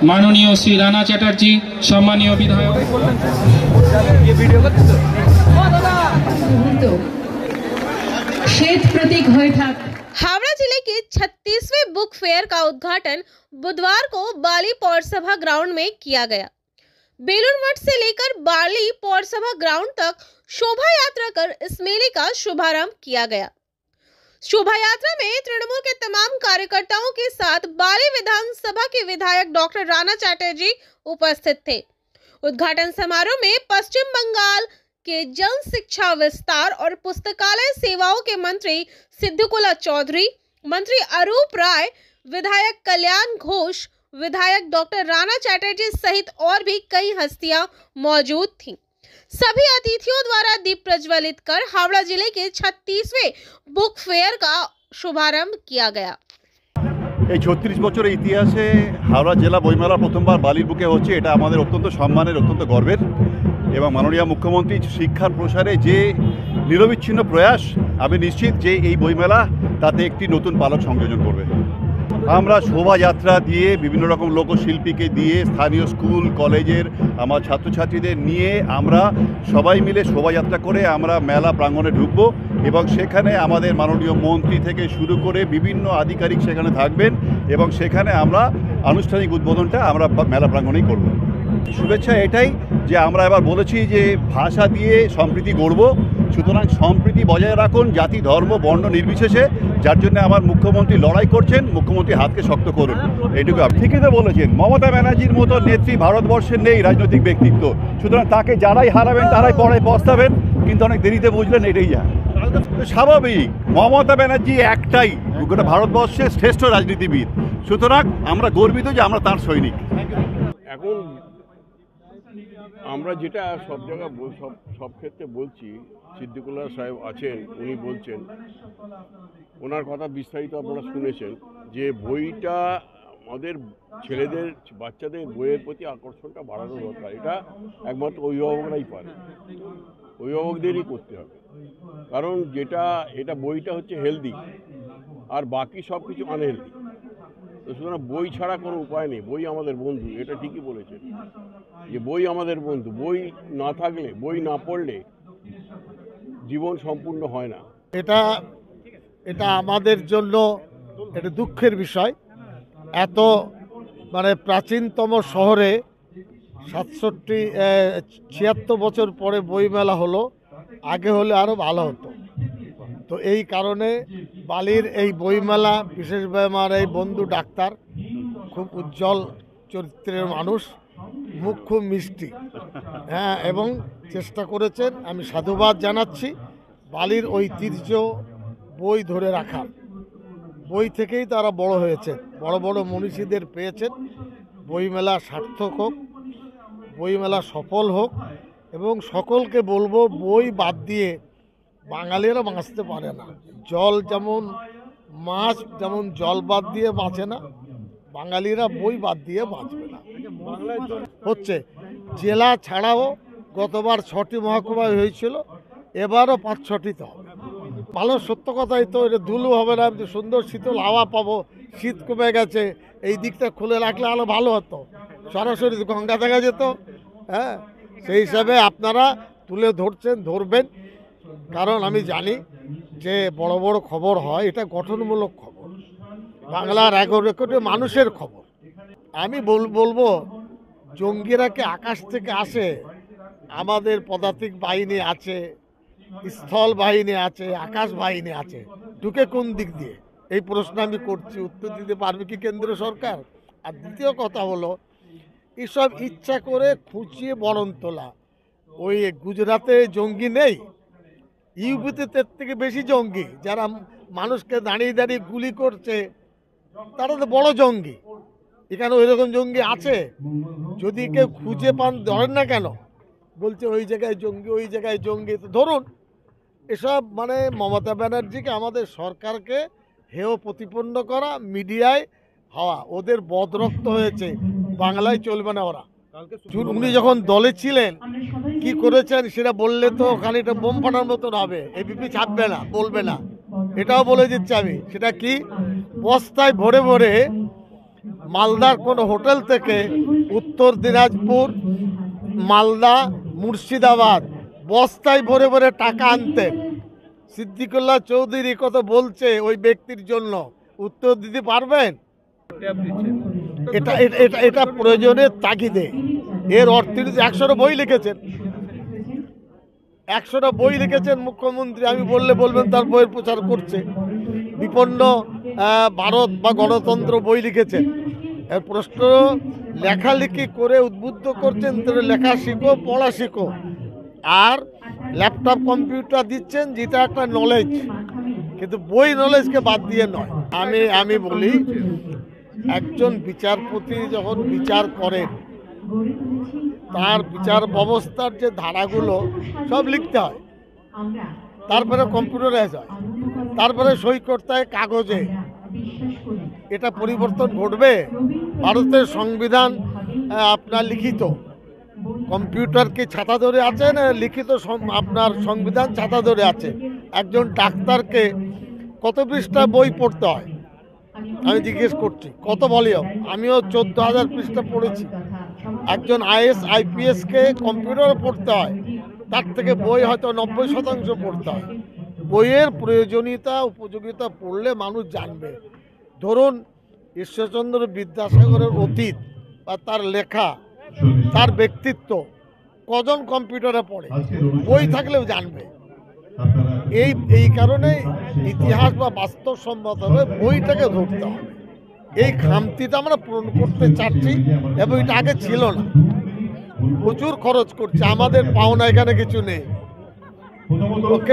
माननीय श्री राणा चैटार्जी सम्मानीय विधायक हावड़ा जिले के 36वें बुक फेयर का उद्घाटन बुधवार को बाली पौरसभा ग्राउंड में किया गया। बेलूर मठ से लेकर बाली पौरसभा ग्राउंड तक शोभा यात्रा कर इस मेले का शुभारंभ किया गया। शोभा यात्रा में तृणमूल के तमाम कार्यकर्ताओं के साथ बाली विधानसभा के विधायक डॉक्टर राणा चैटर्जी उपस्थित थे। उद्घाटन समारोह में पश्चिम बंगाल के जन शिक्षा विस्तार और पुस्तकालय सेवाओं के मंत्री सिद्धकुला चौधरी, मंत्री अरूप राय, विधायक कल्याण घोष, विधायक डॉक्टर राणा चैटर्जी सहित और भी कई हस्तियां मौजूद थीं। सभी अतिथियों द्वारा दीप प्रज्वलित कर हावड़ा जिले के 36वें बुक फेयर का शुभारंभ किया गया। 36 বছরের ইতিহাসে হাওড়া জেলা বইমেলা প্রথমবার বালির বুকে হচ্ছে, এটা আমাদের অত্যন্ত সম্মানের, অত্যন্ত গর্বের। এবং মাননীয় মুখ্যমন্ত্রী শিক্ষার প্রসারে যে নিরবিচ্ছিন্ন প্রয়াস, আমি নিশ্চিত যে এই বইমেলা তাতে একটি নতুন পালক সংযোজন করবে। আমরা শোভাযাত্রা দিয়ে, বিভিন্ন রকম লোকশিল্পীকে দিয়ে, স্থানীয় স্কুল কলেজের আমার ছাত্রছাত্রীদের নিয়ে আমরা সবাই মিলে শোভাযাত্রা করে আমরা মেলা প্রাঙ্গণে ঢুকব এবং সেখানে আমাদের মাননীয় মন্ত্রী থেকে শুরু করে বিভিন্ন আধিকারিক সেখানে থাকবেন এবং সেখানে আমরা আনুষ্ঠানিক উদ্বোধনটা আমরা মেলা প্রাঙ্গণেই করব। শুভেচ্ছা এটাই যে আমরা এবার বলেছি যে ভাষা দিয়ে সম্প্রীতি গড়ব, সুতরাং সম্প্রীতি বজায় রাখুন জাতি ধর্ম বর্ণ নির্বিশেষে, যার জন্য আমার মুখ্যমন্ত্রী লড়াই করছেন, মুখ্যমন্ত্রী হাতকে শক্ত করুন, এইটুকু আপনি ঠিকই তো বলেছেন। মমতা ব্যানার্জির মতো নেত্রী ভারতবর্ষের নেই রাজনৈতিক ব্যক্তিত্ব, সুতরাং তাকে যারাই হারাবেন তারাই পড়ায় পস্তাবেন, কিন্তু অনেক দেরিতে বুঝলেন এটাই যা স্বাভাবিক। মমতা ব্যানার্জি একটাই গোটা ভারতবর্ষের শ্রেষ্ঠ রাজনীতিবিদ, সুতরাং আমরা গর্বিত যে আমরা তার সৈনিক। এখন আমরা যেটা সব জায়গায় সব ক্ষেত্রে বলছি, সিদ্দিকুল্লাহ সাহেব আছেন, উনি বলছেন, ওনার কথা বিস্তারিত আপনারা শুনেছেন যে বইটা আমাদের ছেলেদের বাচ্চাদের বইয়ের প্রতি আকর্ষণটা বাড়ানো দরকার। এটা একমাত্র অভিভাবকরাই পারে, অভিভাবকদেরই করতে হবে। কারণ এটা বইটা হচ্ছে হেলদি আর বাকি সব কিছু আনহেলদি। তো সুতরাং বই ছাড়া কোনো উপায় নেই। বই আমাদের বন্ধু, এটা ঠিকই বলেছেন যে বই আমাদের বন্ধু। বই না থাকলে, বই না পড়লে জীবন সম্পূর্ণ হয় না। এটা আমাদের জন্য একটা দুঃখের বিষয়। এত প্রাচীনতম শহরে 76 বছর পরে বইমেলা হলো, আগে হলে আরও ভালো হতো। তো এই কারণে বালির এই বইমেলা, বিশেষভাবে আমার এই বন্ধু ডাক্তার খুব উজ্জ্বল চরিত্রের মানুষ, মুখ খুব মিষ্টি, হ্যাঁ, এবং চেষ্টা করেছেন, আমি সাধুবাদ জানাচ্ছি। বালির ঐতিহ্য বই ধরে রাখা, বই থেকেই তারা বড় হয়েছে, বড় বড় মনীষীদের পেয়েছেন। বইমেলা সার্থক হোক, বইমেলা সফল হোক, এবং সকলকে বলবো বই বাদ দিয়ে বাঙালিরা বাঁচতে পারে না। জল যেমন, মাছ যেমন জল বাদ দিয়ে বাঁচে না, বাঙালিরা বই বাদ দিয়ে বাঁচবে না। হচ্ছে জেলা ছাড়াও গতবার 6টি মহকুমায় হয়েছিল, এবারও 5-6টিতে হবে। ভালো, সত্য কথাই তো, এটা ধুলো হবে না, সুন্দর শীতল হাওয়া পাবো। শীত কমে গেছে, এই দিকটা খুলে রাখলে আরও ভালো হতো, সরাসরি গঙ্গা দেখা যেত। হ্যাঁ, সেই হিসাবে আপনারা তুলে ধরবেন, কারণ আমি জানি যে বড় বড় খবর হয়, এটা গঠনমূলক খবর, বাংলার 11 কোটি মানুষের খবর। আমি বলবো জঙ্গিরা কি আকাশ থেকে আসে? আমাদের পদাতিক বাহিনী আছে, স্থল বাহিনী আছে, আকাশ বাহিনী আছে, ঢুকে কোন দিক দিয়ে? এই প্রশ্ন আমি করছি, উত্তর দিতে পারবে কি কেন্দ্র সরকার? আর দ্বিতীয় কথা হলো, এসব ইচ্ছা করে খুঁচিয়ে বরণ তোলা। ওই গুজরাটে জঙ্গি নেই, ইউপিতে তার থেকে বেশি জঙ্গি, যারা মানুষকে দাঁড়িয়ে দাঁড়িয়ে গুলি করছে, তারা তো বড় জঙ্গি। এখানে ওই রকম জঙ্গি আছে, যদি কেউ খুঁজে পান ধরেন না কেন? বলছে ওই জায়গায় জঙ্গি, ওই জায়গায় জঙ্গি, তো ধরুন। এসব মমতা ব্যানার্জিকে, আমাদের সরকারকে হেয় প্রতিপন্ন করা, মিডিয়ায় হওয়া, ওদের বদরক্ত হয়েছে, বাংলায় চলবে না ওরা। উনি যখন দলে ছিলেন কি করেছেন সেটা বললে তো ওখানে এটা বোম ফাটার মতন হবে, এবিপি ছাপবে না, বলবে না। এটাও বলে দিচ্ছি আমি, সেটা কি, বস্তায় ভরে ভরে মালদার কোনো হোটেল থেকে উত্তর দিনাজপুর, মালদা, মুর্শিদাবাদ বস্তায় ভরে ভরে টাকা আনতেন। সিদ্দিকুল্লাহ চৌধুরী কত বলছে ওই ব্যক্তির জন্য, উত্তর দিতে পারবেন? এটা এটা এটা প্রয়োজনের তাগিদে। এর অর্থ 100টা বই লিখেছেন, 100টা বই লিখেছেন মুখ্যমন্ত্রী। আমি বললে বলবেন তার বইয়ের প্রচার করছে। বিপন্ন ভারত বা গণতন্ত্র বই লিখেছেন। এর প্রশ্ন লেখালেখি করে উদ্বুদ্ধ করছেন, তাহলে লেখা শিখো, পড়া শিখো। আর ল্যাপটপ কম্পিউটার দিচ্ছেন, যেটা একটা নলেজ, কিন্তু বই নলেজকে বাদ দিয়ে নয়। আমি বলি, একজন বিচারপতি যখন বিচার করেন, তার বিচার ব্যবস্থার যে ধারাগুলো সব লিখতে হয়, তারপরে কম্পিউটারাইজ হয়, তারপরে সই করতে হয় কাগজে। এটা পরিবর্তন ঘটবে। ভারতের সংবিধান আপনার লিখিত, কম্পিউটার কি ছাতা ধরে আছে না লিখিত? আপনার সংবিধান ছাতা ধরে আছে। একজন ডাক্তারকে কত পৃষ্ঠা বই পড়তে হয়? আমি জিজ্ঞেস করছি কত ভলিউম? আমিও 14,000 পৃষ্ঠা পড়েছি। একজন IAS IPSকে কম্পিউটারে পড়তে হয়, তার থেকে বই হয়তো 90% পড়তে হয়। বইয়ের প্রয়োজনীয়তা উপযোগিতা পড়লে মানুষ জানবে। ধরুন ঈশ্বরচন্দ্র বিদ্যাসাগরের অতীত বা তার লেখা, তার ব্যক্তিত্ব কজন কম্পিউটারে পড়ে? বই থাকলেও জানবে। এই কারণে ইতিহাস বা বাস্তবসম্মতভাবে বইটাকে ধরতে হবে। এই খামতিটা আমরা পূরণ করতে চাচ্ছি, এবং এটা আগে ছিল না। প্রচুর খরচ করছে, আমাদের পাওনা এখানে কিছু নেই। ওকে।